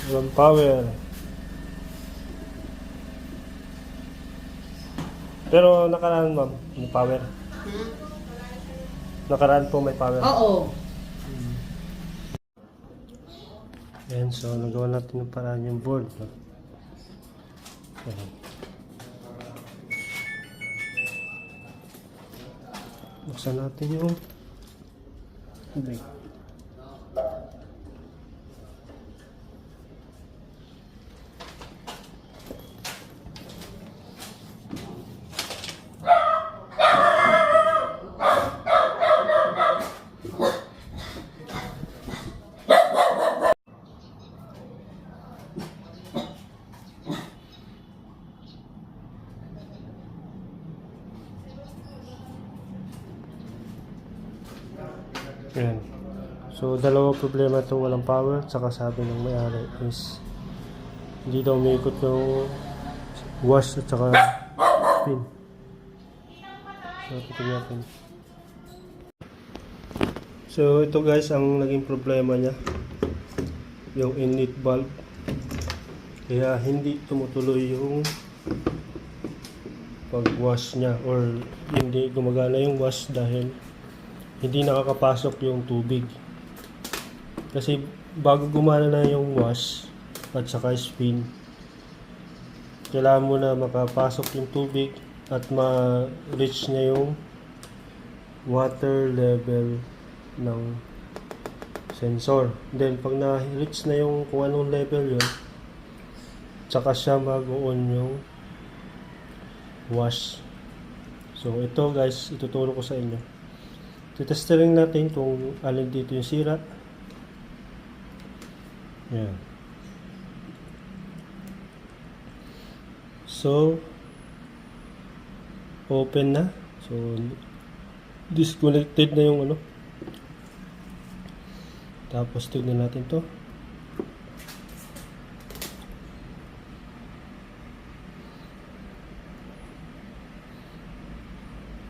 Walang power. Pero nakaraan ma'am, may power. Hmm? Nakaraan po may power. Oo. Ayan, so nagawa natin ng paraan yung board. Ayan. Buksan natin yung tubig. Ayan. So, dalawa problema itong walang power. Tsaka sabi ng may-ari is hindi daw umiikot yung wash at saka spin. So, titignan natin. So, ito guys ang naging problema niya. Yung inlet valve. Kaya hindi tumutuloy yung pag-wash niya or hindi gumagana yung wash dahil hindi nakakapasok yung tubig. Kasi bago gumana na yung wash at saka spin, kailangan mo na makapasok yung tubig at ma-reach niya yung water level ng sensor. Then pag na-reach na yung kung anong level yun, tsaka siya mag-on yung wash. So ito guys, ituturo ko sa inyo. Titestering natin kung alin dito yung sira. Yan. So, open na. So, disconnected na yung ano. Tapos, tignan natin to.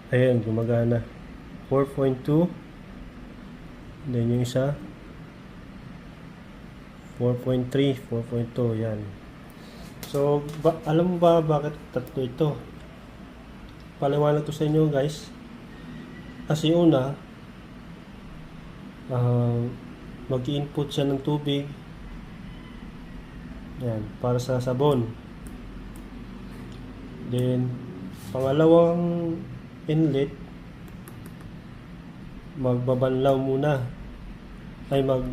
Ayan, gumagana. 4.2. Then yung isa 4.3, 4.2, yan. So, alam mo ba bakit tatlo ito? Paliwanag ko sa inyo guys. Kasi una, mag-input siya ng tubig. Yan, para sa sabon. Then, pangalawang inlet, magbabanlaw muna. Ay mag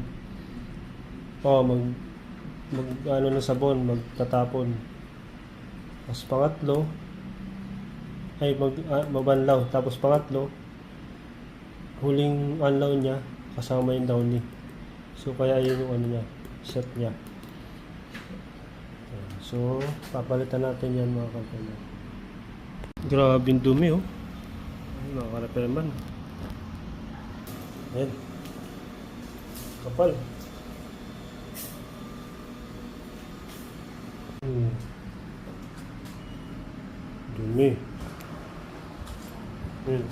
ano ng sabon, magtatapon. Tapos pangatlo ay mabanlaw. Tapos pangatlo, huling anlaw niya kasama yung downy. So kaya yun yung ano niya, set niya. So papalitan natin yan mga kapatid. Grabe yung dumi oh. Nakaka-repair man. Ayan. Kapal. Dumi. Ayan.